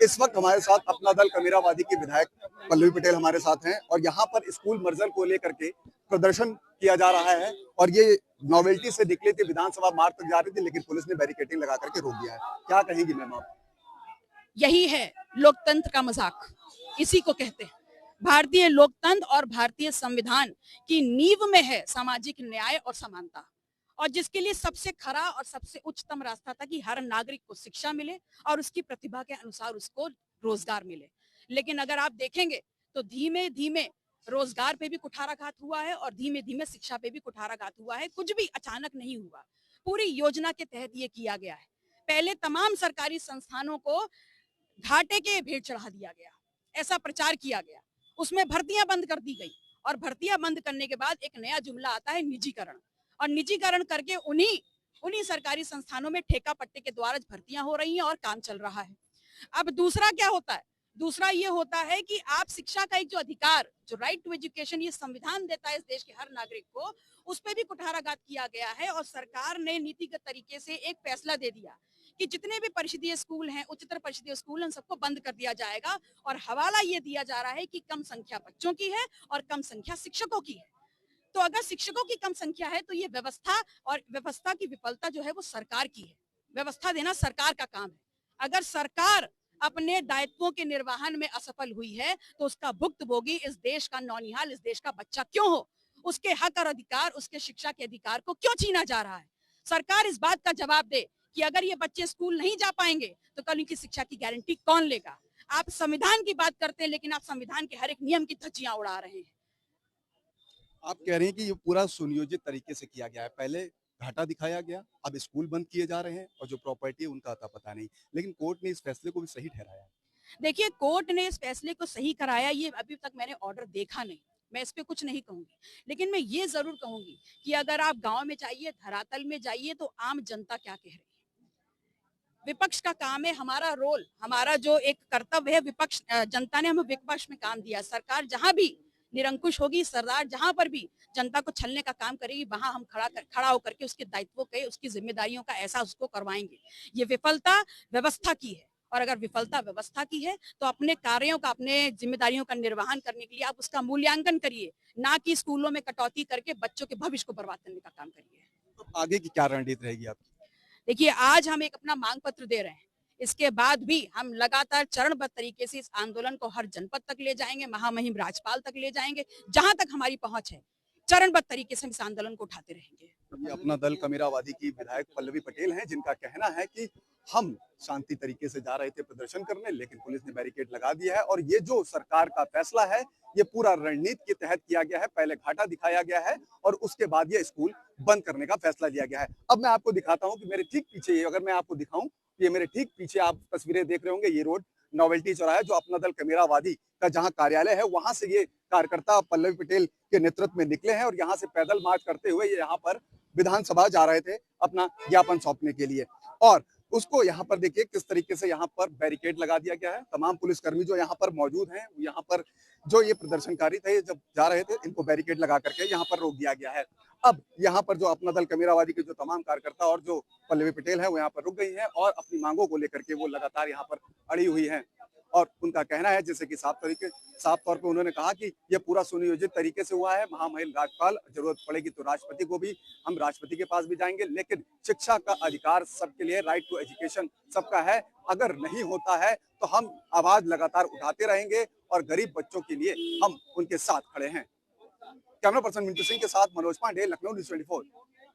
इस वक्त हमारे साथ अपना दल कमेरावादी की विधायक पल्लवी पटेल हमारे साथ हैं और यहाँ पर स्कूल मर्जर को लेकर के प्रदर्शन किया जा रहा है। और ये नोवेल्टी से निकली थी, विधानसभा मार्ग तक जा रही थी, लेकिन पुलिस ने बैरिकेडिंग लगा करके रोक दिया है। क्या कहेंगी मैम आप? यही है लोकतंत्र का मजाक, इसी को कहते हैं। भारतीय लोकतंत्र और भारतीय संविधान की नींव में है सामाजिक न्याय और समानता, और जिसके लिए सबसे खरा और सबसे उच्चतम रास्ता था कि हर नागरिक को शिक्षा मिले और उसकी प्रतिभा के अनुसार उसको रोजगार मिले। लेकिन अगर आप देखेंगे तो धीमे धीमे रोजगार पे भी कुठाराघात हुआ है और धीमे धीमे शिक्षा पे भी कुठाराघात हुआ है। कुछ भी अचानक नहीं हुआ, पूरी योजना के तहत ये किया गया है। पहले तमाम सरकारी संस्थानों को घाटे के भेंट चढ़ा दिया गया, ऐसा प्रचार किया गया, उसमें भर्तियां बंद कर दी गई, और भर्तियां बंद करने के बाद एक नया जुमला आता है निजीकरण, और निजीकरण करके उन्हीं उन्हीं सरकारी संस्थानों में ठेका पट्टे के द्वारा भर्तियां हो रही हैं और काम चल रहा है। अब दूसरा क्या होता है? दूसरा ये होता है कि आप शिक्षा का एक जो अधिकार, जो राइट टू एजुकेशन ये संविधान देता है इस देश के हर नागरिक को, उस पर भी कुठाराघात किया गया है। और सरकार ने नीतिगत तरीके से एक फैसला दे दिया कि जितने भी परिषदीय स्कूल हैं, उच्चतर परिषदीय स्कूल हैं, सबको बंद कर दिया जाएगा। और हवाला ये दिया जा रहा है कि कम संख्या बच्चों की है और कम संख्या शिक्षकों की है। तो अगर शिक्षकों की कम संख्या है तो ये व्यवस्था, और व्यवस्था की विफलता जो है वो सरकार की है। व्यवस्था देना सरकार का काम है। अगर सरकार अपने दायित्वों के निर्वहन में असफल हुई है तो उसका भुक्तभोगी इस देश का नौनिहाल, इस देश का बच्चा क्यों हो? उसके हक और अधिकार, उसके शिक्षा के अधिकार को क्यों छीना जा रहा है? सरकार इस बात का जवाब दे कि अगर ये बच्चे स्कूल नहीं जा पाएंगे तो कल उनकी शिक्षा की गारंटी कौन लेगा? आप संविधान की बात करते हैं, लेकिन आप संविधान के हर एक नियम की धज्जियां उड़ा रहे हैं। आप कह रहे हैं कि ये पूरा सुनियोजित तरीके से किया गया है। पहले घाटा दिखाया गया, अब स्कूल बंद किए जा रहे हैं और जो प्रॉपर्टी है उनका अता पता नहीं। लेकिन कोर्ट ने इस फैसले को भी सही ठहराया है। देखिए, कोर्ट ने इस फैसले को सही कराया, ये अभी तक मैंने ऑर्डर देखा नहीं, मैं इस पे कुछ नहीं कहूंगी। लेकिन मैं ये जरूर कहूंगी कि अगर आप गांव में जाइए, धरातल में जाइए, तो आम जनता क्या कह रही है। विपक्ष का काम है, हमारा रोल, हमारा जो एक कर्तव्य है, विपक्ष, जनता ने हमें विपक्ष में काम दिया। सरकार जहां भी निरंकुश होगी, सरदार जहां पर भी जनता को छलने का काम करेगी, वहां हम खड़ा होकर के उसके दायित्वों के, उसकी जिम्मेदारियों का एहसास उसको करवाएंगे। ये विफलता व्यवस्था की है, और अगर विफलता व्यवस्था की है तो अपने कार्यों का, अपने जिम्मेदारियों का निर्वहन करने के लिए आप उसका मूल्यांकन करिए, ना कि स्कूलों में कटौती करके बच्चों के भविष्य को बर्बाद करने का काम करिए। तो आगे की क्या रणनीति रहेगी आपकी? देखिए, आज हम एक अपना मांग पत्र दे रहे हैं, इसके बाद भी हम लगातार चरणबद्ध तरीके से इस आंदोलन को हर जनपद तक ले जाएंगे, महामहिम राज्यपाल तक ले जाएंगे, जहां तक हमारी पहुंच है। चरणबद्ध तरीके से हम इस आंदोलन को उठाते रहेंगे। ये अपना दल कमेरावादी की विधायक पल्लवी पटेल हैं, जिनका कहना है कि हम शांति तरीके से जा रहे थे प्रदर्शन करने, लेकिन पुलिस ने बैरिकेड लगा दिया है और ये जो सरकार का फैसला है ये पूरा रणनीति के तहत किया गया है। पहले घाटा दिखाया गया है और उसके बाद ये स्कूल बंद करने का फैसला लिया गया है। अब मैं आपको दिखाता हूँ कि मेरे ठीक पीछे, अगर मैं आपको दिखाऊं, ये मेरे ठीक पीछे आप तस्वीरें देख रहे होंगे, ये रोड नोवेल्टी चौराहा है, जो अपना दल कमेरावादी का जहां कार्यालय है, वहां से ये कार्यकर्ता पल्लवी पटेल के नेतृत्व में निकले हैं और यहाँ से पैदल मार्च करते हुए ये यहाँ पर विधानसभा जा रहे थे अपना ज्ञापन सौंपने के लिए। और उसको यहाँ पर देखिए किस तरीके से यहाँ पर बैरिकेड लगा दिया गया है। तमाम पुलिसकर्मी जो यहाँ पर मौजूद हैं, यहाँ पर जो ये प्रदर्शनकारी थे, जब जा रहे थे, इनको बैरिकेड लगा करके यहाँ पर रोक दिया गया है। अब यहाँ पर जो अपना दल कमेरावादी के जो तमाम कार्यकर्ता और जो पल्लवी पटेल है वो यहाँ पर रुक गई हैं और अपनी मांगों को लेकर के वो लगातार यहाँ पर अड़ी हुई हैं। और उनका कहना है, जैसे कि साफ तौर पे उन्होंने कहा कि यह पूरा सुनियोजित तरीके से हुआ है। महामहिम राज्यपाल, जरूरत पड़ेगी तो राष्ट्रपति को भी, हम राष्ट्रपति के पास भी जाएंगे, लेकिन शिक्षा का अधिकार सबके लिए, राइट टू एजुकेशन सबका है। अगर नहीं होता है तो हम आवाज लगातार उठाते रहेंगे और गरीब बच्चों के लिए हम उनके साथ खड़े हैं। कैमरा पर्सन मिंटू सिंह के साथ मनोज पांडे, लखनऊ न्यूज़ 24।